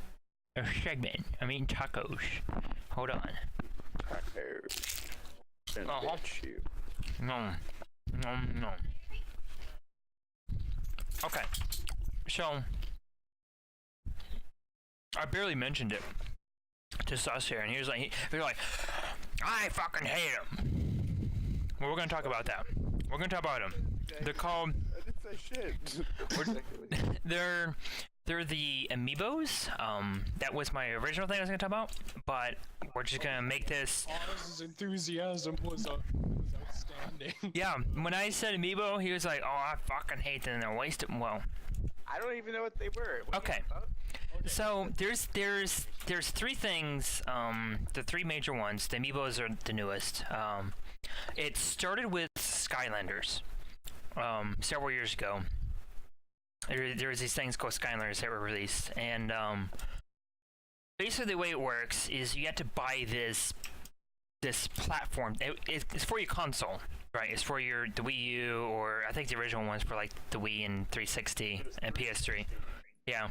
Speaker 5: Our segment. I'm eating tacos. Hold on.
Speaker 3: Tacos. Gonna
Speaker 5: Uh-huh.
Speaker 3: bitch you.
Speaker 5: No. No. Okay. So, I barely mentioned it to Sus here, and he was like, I fucking hate him. Well, we're gonna talk about that. We're gonna talk about them. They're called.
Speaker 3: I didn't say shit.
Speaker 5: They're the amiibos. That was my original thing I was gonna talk about, but we're just gonna make this.
Speaker 1: Oz's enthusiasm was outstanding.
Speaker 5: Yeah, when I said amiibo, he was like, "Oh, I fucking hate them. They're wasted." Well,
Speaker 4: I don't even know what they were. What are you
Speaker 5: Okay.
Speaker 4: about?
Speaker 5: so there's three things. The three major ones. The amiibos are the newest. It started with Skylanders. Several years ago. There was these things called Skylanders that were released, and basically the way it works is you have to buy this platform. It's for your console, right? It's for the Wii U, or I think the original one's for like the Wii and 360 and PS3. Yeah.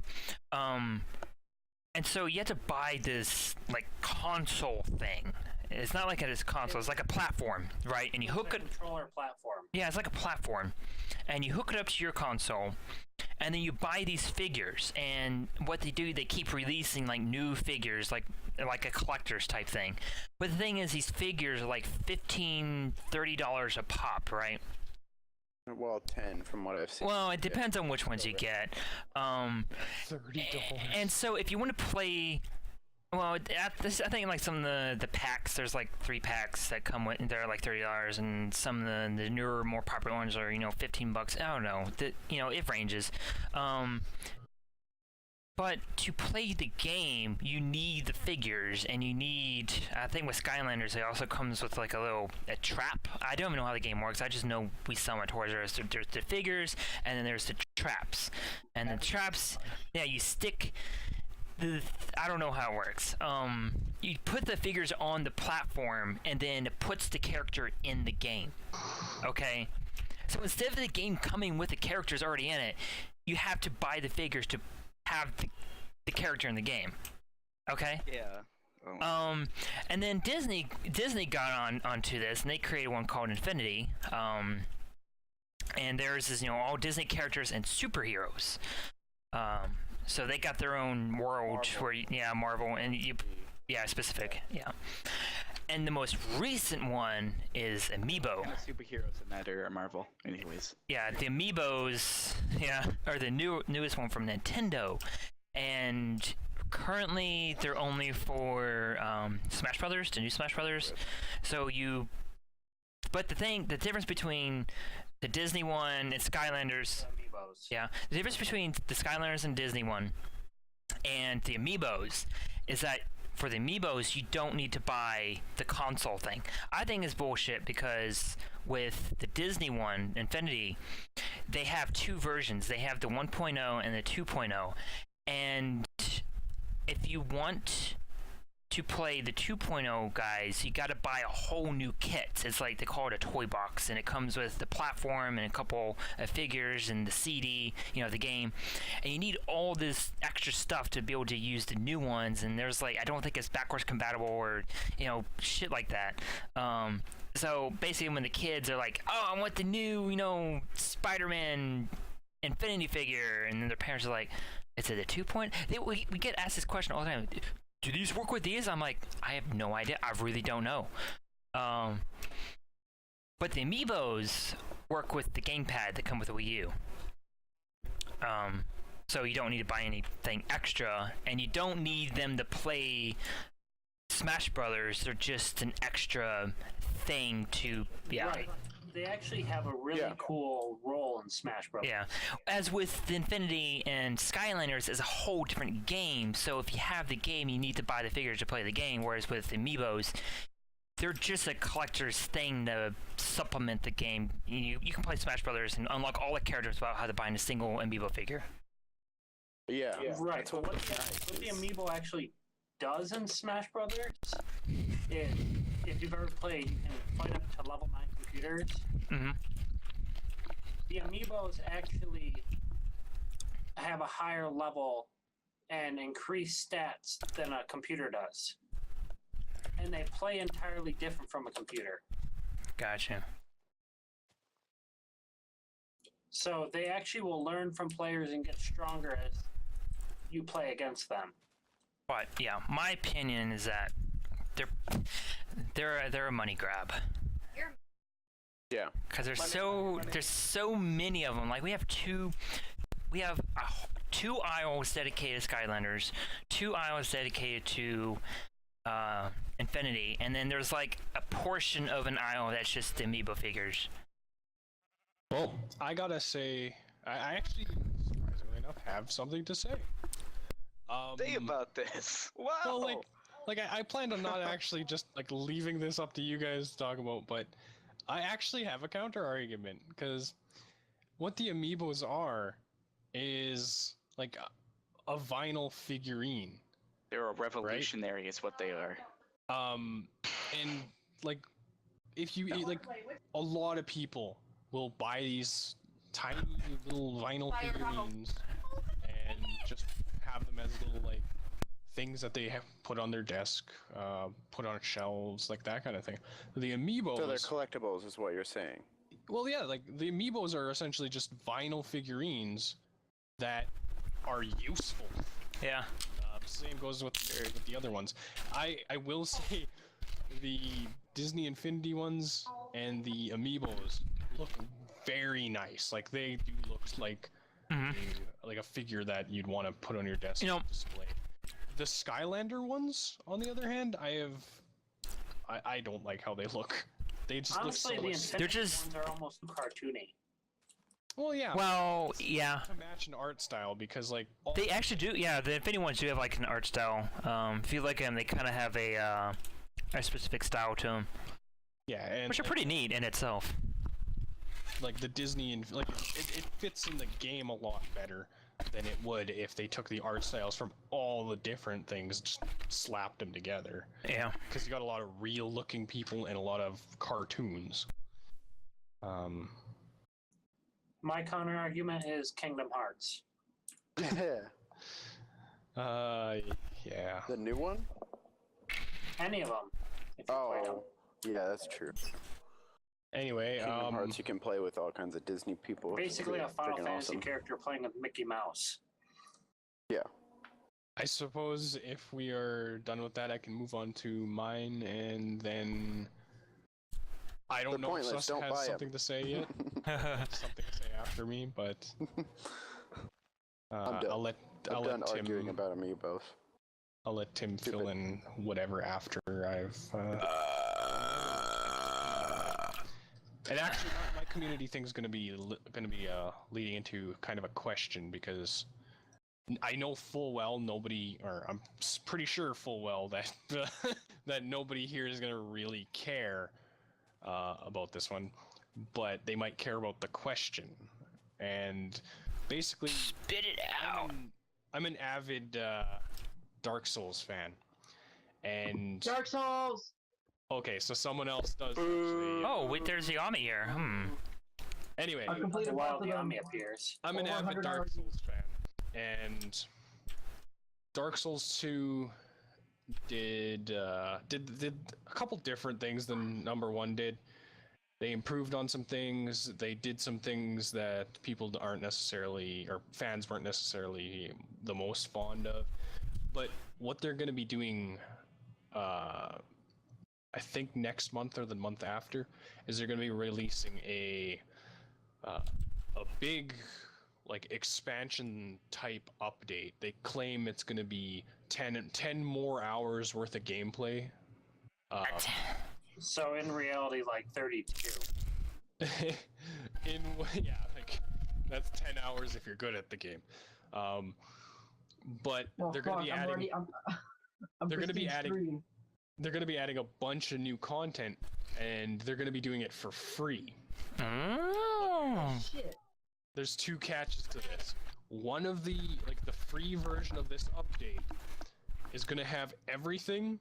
Speaker 5: And so you have to buy this like console thing. It's not like it's a console. It's like a platform, right? And you hook it.
Speaker 2: Controller platform.
Speaker 5: Yeah, it's like a platform, and you hook it up to your console, and then you buy these figures. And what they do, they keep releasing like new figures, like a collector's type thing. But the thing is, these figures are like $15-$30 a pop, right?
Speaker 3: Well, 10 from what I've seen.
Speaker 5: Well, it depends on which ones you get.
Speaker 1: $30.
Speaker 5: And so if you want to play. Well, I think like some of the packs, there's like 3 packs that come with, they're like $30, and some of the newer, more popular ones are, $15. I don't know. It ranges. But to play the game, you need the figures, and you need, I think with Skylanders, it also comes with like a trap. I don't even know how the game works. I just know we sell my toys. There's the figures, and then there's the traps. And the traps, yeah, you stick. I don't know how it works. You put the figures on the platform, and then it puts the character in the game. Okay? So instead of the game coming with the characters already in it, you have to buy the figures to have the character in the game. Okay?
Speaker 4: Yeah. Oh.
Speaker 5: And then Disney got onto this, and they created one called Infinity. And there's this, all Disney characters and superheroes. So they got their own world
Speaker 4: Marvel.
Speaker 5: Marvel, and specific, yeah. And the most recent one is Amiibo.
Speaker 4: And the superheroes in that are Marvel, anyways.
Speaker 5: Yeah, the Amiibos, are the newest one from Nintendo, and currently they're only for Smash Brothers, the new Smash Brothers. But the difference between the Disney one and Skylanders.
Speaker 2: Amiibos.
Speaker 5: Yeah, the difference between the Skylanders and Disney one and the Amiibos is that for the Amiibos, you don't need to buy the console thing. I think it's bullshit because with the Disney one, Infinity, they have 2 versions. They have the 1.0 and the 2.0. And if you want to play the 2.0 guys, you got to buy a whole new kit. It's like they call it a toy box, and it comes with the platform and a couple of figures and the CD, the game. And you need all this extra stuff to be able to use the new ones. And there's I don't think it's backwards compatible or shit like that. So basically, when the kids are like, "Oh, I want the new Spider-Man Infinity figure," and then their parents are like, "It's at a 2.0." We get asked this question all the time. Do these work with these? I'm like, I have no idea. I really don't know. But the amiibos work with the gamepad that come with the Wii U. So you don't need to buy anything extra, and you don't need them to play Smash Brothers. They're just an extra thing to,
Speaker 2: Right. They actually have a really cool role in Smash Bros.
Speaker 5: Yeah. As with the Infinity and Skylanders, is a whole different game. So if you have the game, you need to buy the figures to play the game. Whereas with Amiibos, they're just a collector's thing to supplement the game. You can play Smash Brothers and unlock all the characters without having to buy a single Amiibo figure.
Speaker 3: Yeah.
Speaker 2: Right.
Speaker 3: That's
Speaker 2: But what the Amiibo actually does in Smash Brothers is, if you've ever played, you can fight up to level 9 computers.
Speaker 5: Mm-hmm.
Speaker 2: The Amiibos actually have a higher level and increased stats than a computer does. And they play entirely different from a computer.
Speaker 5: Gotcha.
Speaker 2: So they actually will learn from players and get stronger as you play against them.
Speaker 5: But yeah, my opinion is that they're a money grab.
Speaker 3: Yeah.
Speaker 5: Because there's so many of them. Like we have two aisles dedicated to Skylanders, 2 aisles dedicated to Infinity, and then there's a portion of an aisle that's just the Amiibo figures.
Speaker 1: Well, I gotta say, I actually, surprisingly enough, have something to say.
Speaker 4: Say about this. Wow.
Speaker 1: Well, I planned on not actually just leaving this up to you guys to talk about, but I actually have a counter argument, because what the Amiibos are is a vinyl figurine.
Speaker 4: They're a revolutionary, is what they are.
Speaker 1: And if you a lot of people will buy these tiny little vinyl figurines and just have them as little things that they have put on their desk, put on shelves, that kind of thing. The Amiibos.
Speaker 3: So they're collectibles, is what you're saying.
Speaker 1: Well, yeah, the Amiibos are essentially just vinyl figurines that are useful.
Speaker 5: Yeah.
Speaker 1: Same goes with the other ones. I will say the Disney Infinity ones and the Amiibos look very nice. They do look like a figure that you'd want to put on your desk display. The Skylander ones, on the other hand, I don't like how they look. They just
Speaker 2: Honestly,
Speaker 1: look so
Speaker 2: the Infinity ones are almost cartoony.
Speaker 1: Well, yeah.
Speaker 5: Well, yeah.
Speaker 1: To match an art style, because
Speaker 5: They actually do. Yeah, the Infinity ones do have an art style. If you look at them, they kind of have a specific style to them.
Speaker 1: Yeah, and
Speaker 5: which are pretty neat in itself.
Speaker 1: The Disney and it fits in the game a lot better than it would if they took the art styles from all the different things, just slapped them together.
Speaker 5: Yeah.
Speaker 1: Because you got a lot of real-looking people and a lot of cartoons.
Speaker 2: My counter argument is Kingdom Hearts.
Speaker 1: Yeah.
Speaker 3: The new one?
Speaker 2: Any of them. If you play them.
Speaker 3: Yeah, that's true.
Speaker 1: Anyway,
Speaker 3: Kingdom Hearts, you can play with all kinds of Disney people.
Speaker 2: Basically, a Final
Speaker 3: Freaking
Speaker 2: Fantasy
Speaker 3: awesome.
Speaker 2: character playing with Mickey Mouse.
Speaker 3: Yeah.
Speaker 1: I suppose if we are done with that, I can move on to mine, and then I don't know if
Speaker 3: pointless,
Speaker 1: Sus
Speaker 3: don't
Speaker 1: has
Speaker 3: buy 'em.
Speaker 1: something to say yet. Something to say after me, but
Speaker 3: I'm done.
Speaker 1: I'll let
Speaker 3: I'm done
Speaker 1: Tim
Speaker 3: arguing about Amiibos.
Speaker 1: I'll let Tim fill
Speaker 3: Stupid.
Speaker 1: in whatever after I've. And actually, my community thing is going to be leading into kind of a question, because I know full well nobody, or I'm pretty sure full well that that nobody here is going to really care about this one, but they might care about the question. And basically,
Speaker 5: Spit it out.
Speaker 1: I'm an avid Dark Souls fan, And
Speaker 6: Dark Souls.
Speaker 1: okay, so someone else does.
Speaker 3: Boo.
Speaker 1: Actually,
Speaker 5: Oh, wait, there's the Ami here.
Speaker 1: Anyway,
Speaker 6: I've completed
Speaker 2: While
Speaker 6: both of
Speaker 2: the
Speaker 6: them.
Speaker 2: army appears.
Speaker 1: I'm an
Speaker 6: over
Speaker 1: avid
Speaker 6: 100
Speaker 1: Dark
Speaker 6: hours.
Speaker 1: Souls fan, and Dark Souls 2 did a couple different things than number 1 did. They improved on some things. They did some things that people aren't necessarily, or fans weren't necessarily the most fond of. But what they're going to be doing, I think next month or the month after, is they're going to be releasing a big, like, expansion type update. They claim it's going to be 10 more hours worth of gameplay.
Speaker 2: So in reality, like 32.
Speaker 1: Yeah, like that's 10 hours if you're good at the game. But
Speaker 6: Well,
Speaker 1: they're going to be
Speaker 6: I'm
Speaker 1: adding.
Speaker 6: already, I'm
Speaker 1: They're gonna be
Speaker 6: prestige
Speaker 1: adding-
Speaker 6: 3.
Speaker 1: They're going to be adding a bunch of new content, and they're going to be doing it for free.
Speaker 5: Oh.
Speaker 6: Shit.
Speaker 1: There's 2 catches to this. One of the free version of this update is going to have everything,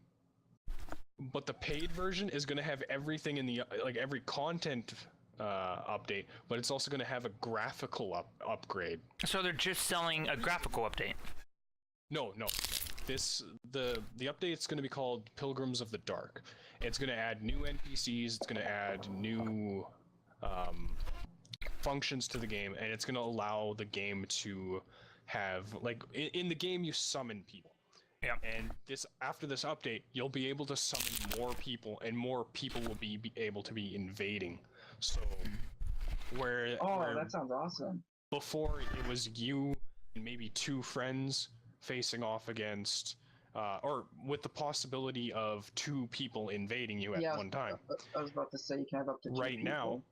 Speaker 1: but the paid version is going to have everything in the every content update, but it's also going to have a graphical upgrade.
Speaker 5: So they're just selling a graphical update.
Speaker 1: No. The update's going to be called Pilgrims of the Dark. It's going to add new NPCs. It's going to add new functions to the game, and it's going to allow the game to have, like, in the game you summon people.
Speaker 5: Yeah.
Speaker 1: And after this update, you'll be able to summon more people, and more people will be able to be invading. So where
Speaker 6: That sounds awesome.
Speaker 1: before it was you and maybe 2 friends facing off against, or with the possibility of 2 people invading you at one time.
Speaker 6: I was about to say you can have up to 2 people.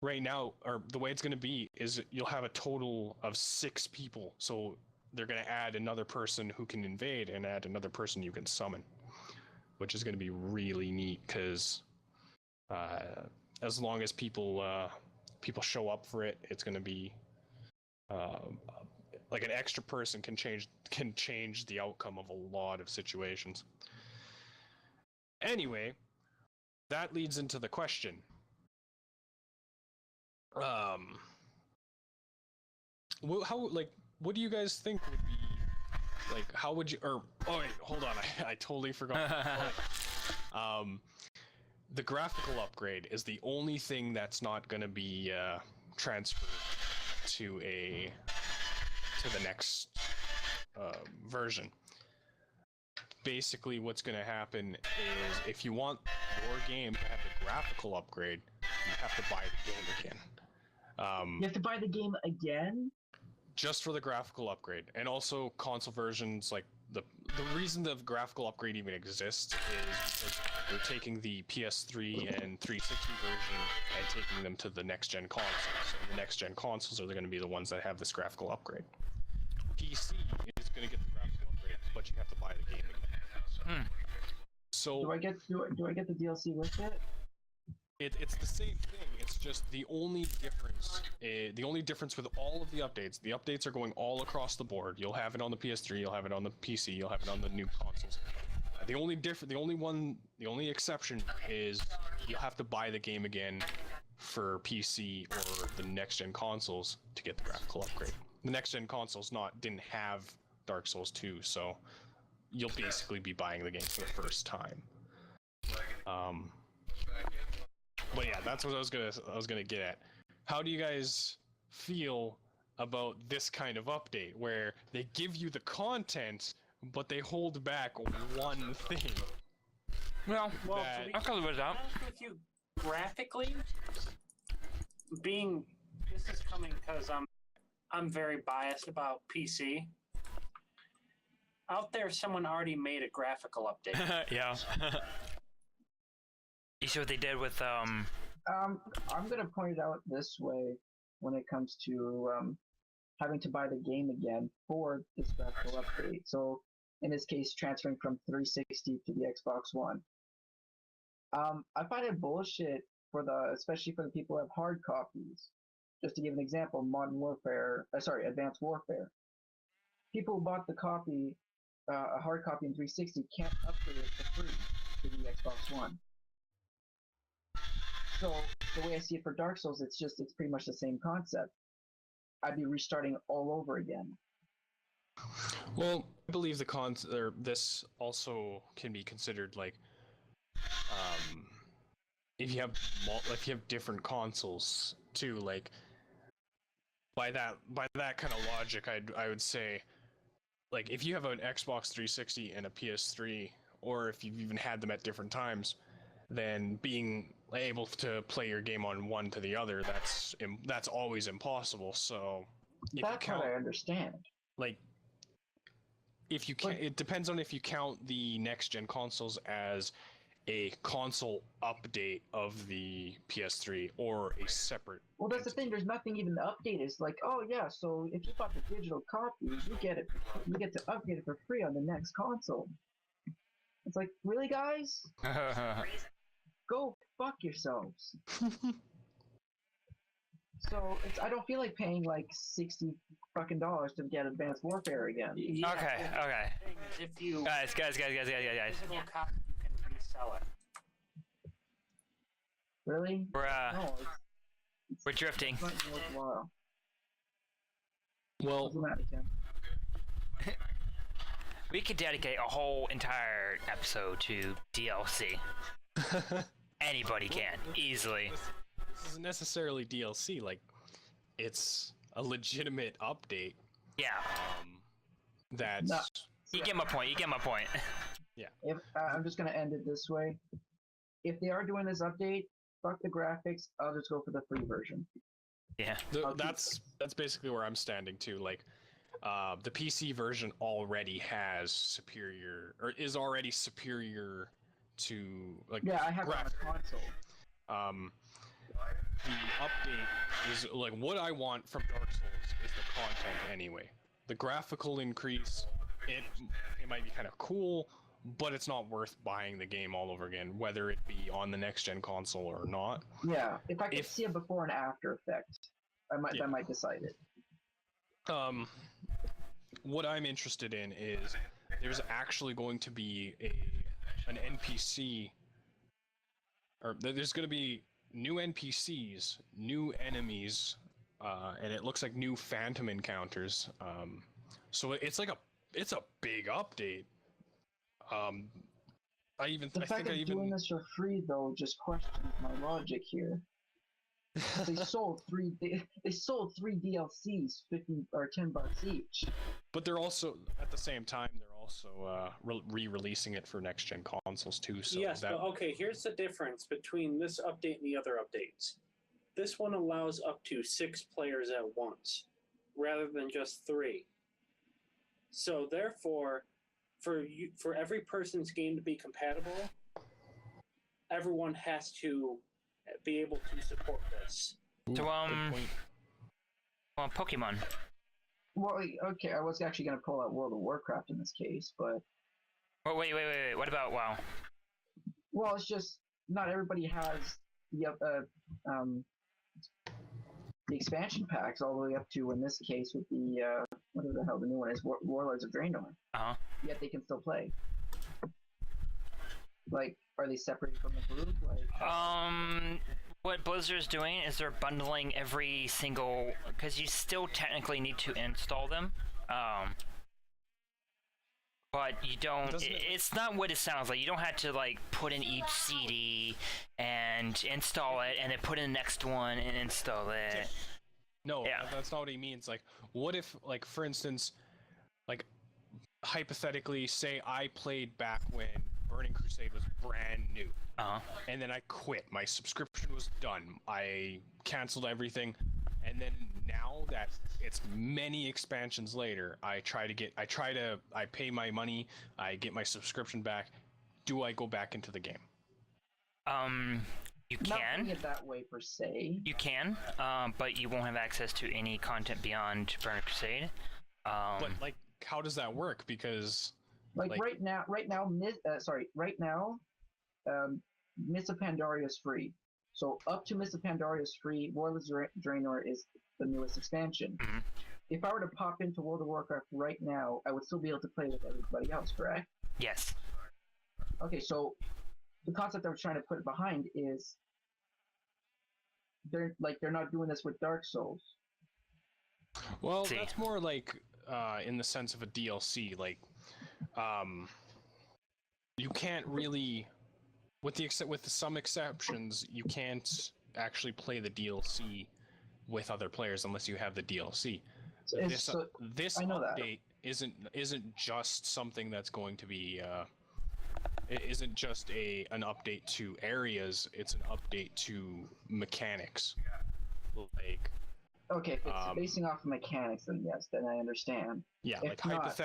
Speaker 1: Right now, or the way it's going to be is you'll have a total of 6 people. So they're going to add another person who can invade and add another person you can summon, which is going to be really neat because as long as people show up for it, it's going to be like an extra person can change the outcome of a lot of situations. Anyway, that leads into the question. What do you guys think would be, like, how would you, or, oh wait, hold on, I totally forgot. The graphical upgrade is the only thing that's not going to be transferred to the next version. Basically, what's going to happen is if you want your game to have the graphical upgrade, you have to buy the game again.
Speaker 6: You have to buy the game again?
Speaker 1: Just for the graphical upgrade, and also console versions. Like the reason the graphical upgrade even exists is because they're taking the PS3 and 360 version and taking them to the next gen consoles. And the next gen consoles are going to be the ones that have this graphical upgrade. PC is going to get the graphical upgrade, but you have to buy the game again. So
Speaker 6: Do I get the DLC with it?
Speaker 1: It's the same thing. It's just the only difference with all of the updates are going all across the board. You'll have it on the PS3, you'll have it on the PC, you'll have it on the new consoles. The only exception is you'll have to buy the game again for PC or the next gen consoles to get the graphical upgrade. The next gen consoles didn't have Dark Souls 2, so you'll basically be buying the game for the first time. But yeah, that's what I was gonna get at. How do you guys feel about this kind of update where they give you the content, but they hold back one thing?
Speaker 5: Well,
Speaker 1: That-
Speaker 2: to be
Speaker 5: I'll cover it out.
Speaker 2: honest with you, graphically, this is coming because I'm very biased about PC. Out there, someone already made a graphical update.
Speaker 5: Yeah. You see what they did with
Speaker 6: I'm gonna point it out this way when it comes to having to buy the game again for this graphical update. So in this case, transferring from 360 to the Xbox One. I find it bullshit especially for the people who have hard copies. Just to give an example, Advanced Warfare. People who bought the copy a hard copy in 360 can't upgrade it for free to the Xbox One. So the way I see it for Dark Souls, it's pretty much the same concept. I'd be restarting all over again.
Speaker 1: Well, I believe this also can be considered like, if you have different consoles too, like by that kind of logic, I would say, like if you have an Xbox 360 and a PS3, or if you've even had them at different times, then being able to play your game on one to the other, that's always impossible. So if
Speaker 6: That's
Speaker 1: you count,
Speaker 6: what I understand.
Speaker 1: like, if you can, it depends on if you count the next gen consoles as a console update of the PS3 or a separate.
Speaker 6: Well, that's the thing. There's nothing even to update. It's like, oh yeah, so if you bought the digital copy, you get to upgrade it for free on the next console. It's like, really, guys? Go fuck yourselves. So I don't feel like paying like $60 fucking to get Advanced Warfare again.
Speaker 2: Yeah,
Speaker 5: Okay.
Speaker 2: the thing is, if you
Speaker 5: Guys.
Speaker 2: physical copy, you can resell it.
Speaker 6: Really?
Speaker 5: We're
Speaker 6: No,
Speaker 5: we're drifting.
Speaker 6: it's not worthwhile.
Speaker 1: Well,
Speaker 6: What's the matter, Tim?
Speaker 5: We could dedicate a whole entire episode to DLC. Anybody can easily.
Speaker 1: this isn't necessarily DLC. Like, it's a legitimate update.
Speaker 5: Yeah.
Speaker 1: That's
Speaker 6: No.
Speaker 5: You get my point.
Speaker 6: If I'm just gonna end it this way, if they are doing this update, fuck the graphics. I'll just go for the free version.
Speaker 5: Yeah.
Speaker 1: that's basically where I'm standing too. Like, the PC version already has superior, or is already superior to, like,
Speaker 6: Yeah, I have it on a
Speaker 1: graphics.
Speaker 6: console.
Speaker 1: The update is like what I want from Dark Souls is the content anyway. The graphical increase, it might be kind of cool, but it's not worth buying the game all over again, whether it be on the next gen console or not.
Speaker 6: Yeah, if I could see a before and after effect, I might decide it.
Speaker 1: What I'm interested in is there's actually going to be an NPC, or there's going to be new NPCs, new enemies, and it looks like new phantom encounters. So it's a big update.
Speaker 6: The fact that doing this for free though just questions my logic here. They sold three DLCs, 50 or $10 each.
Speaker 1: But they're also, at the same time, they're also re-releasing it for next gen consoles too. So
Speaker 2: Yes, but okay, here's the difference between this update and the other updates. This one allows up to 6 players at once, rather than just 3. So therefore, for every person's game to be compatible, everyone has to be able to support this.
Speaker 5: So Pokemon.
Speaker 6: Well, okay, I was actually going to pull out World of Warcraft in this case, but...
Speaker 5: Oh, wait. What about WoW?
Speaker 6: Well, it's just, not everybody has the expansion packs all the way up to, in this case, with the, whatever the hell the new one is, Warlords of Draenor.
Speaker 5: Uh-huh.
Speaker 6: Yet they can still play. Like, are they separated from the group? Like,
Speaker 5: what Blizzard's doing is they're bundling every single, because you still technically need to install them. But you don't. It's not what it sounds like. You don't have to like put in each CD and install it, and then put in the next one and install it.
Speaker 1: No, that's not what he means. Like, what if, like, for instance, like, hypothetically, say I played back when Burning Crusade was brand new. And then I quit. My subscription was done. I canceled everything. And then now that it's many expansions later, I pay my money, I get my subscription back. Do I go back into the game?
Speaker 5: You
Speaker 6: not
Speaker 5: can.
Speaker 6: putting it that way per se.
Speaker 5: You can, but you won't have access to any content beyond Burning Crusade.
Speaker 1: But, like, how does that work? Because
Speaker 6: Like right now, Mists of Pandaria is free. So up to Mists of Pandaria is free. Warlords of Draenor is the newest expansion.
Speaker 5: Mhm.
Speaker 6: if I were to pop into World of Warcraft right now, I would still be able to play with everybody else, correct?
Speaker 5: Yes.
Speaker 6: Okay, so the concept I was trying to put behind is they're not doing this with Dark Souls.
Speaker 1: Well,
Speaker 5: See.
Speaker 1: that's more like in the sense of a DLC. Like, you can't really, with some exceptions, you can't actually play the DLC with other players unless you have the DLC. This
Speaker 6: I know that.
Speaker 1: update isn't just something that's going to be. It isn't just an update to areas. It's an update to mechanics. Like.
Speaker 6: Okay, if it's basing off of mechanics, then yes, then I understand.
Speaker 1: Yeah,
Speaker 6: If
Speaker 1: like
Speaker 6: not-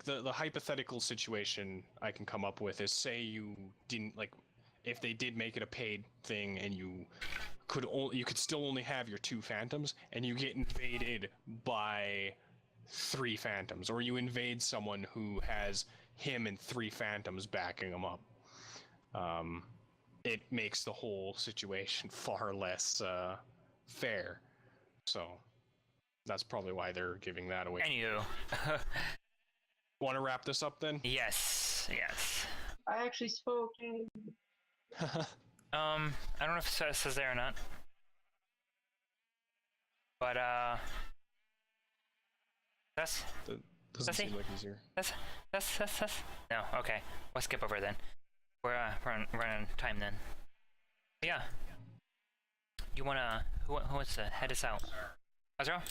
Speaker 1: the hypothetical situation I can come up with is, say you didn't, like, if they did make it a paid thing and you could still only have your 2 phantoms, and you get invaded by 3 phantoms, or you invade someone who has him and 3 phantoms backing him up. It makes the whole situation far less fair. So that's probably why they're giving that away.
Speaker 5: Anywho.
Speaker 1: Want to wrap this up then?
Speaker 5: Yes.
Speaker 6: I actually spoke.
Speaker 5: I don't know if it says there or not. But that's
Speaker 1: That doesn't
Speaker 5: Let's see.
Speaker 1: seem like he's here.
Speaker 5: that's no. Okay, we'll skip over then. We're running out of time then. Yeah. You wanna who wants to head us out? Azra?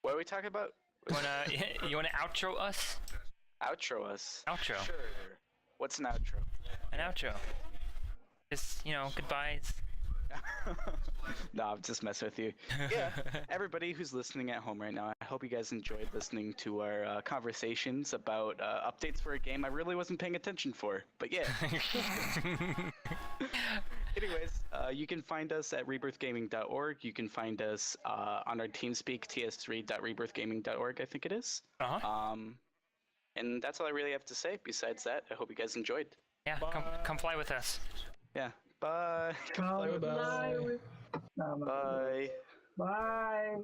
Speaker 4: What are we talking about?
Speaker 5: You wanna outro us?
Speaker 4: Outro us.
Speaker 5: Outro.
Speaker 4: Sure. What's an outro?
Speaker 5: An outro. Just goodbyes.
Speaker 4: No, I'm just messing with you. Yeah, everybody who's listening at home right now, I hope you guys enjoyed listening to our conversations about updates for a game I really wasn't paying attention for. But yeah. Anyways, you can find us at rebirthgaming.org. You can find us on our TeamSpeak, ts3.rebirthgaming.org, I think it is.
Speaker 5: Uh-huh.
Speaker 4: And that's all I really have to say. Besides that, I hope you guys enjoyed.
Speaker 5: Yeah, come fly with us.
Speaker 4: Yeah, bye. Come play with us.
Speaker 6: Bye.
Speaker 4: Bye.
Speaker 6: Bye.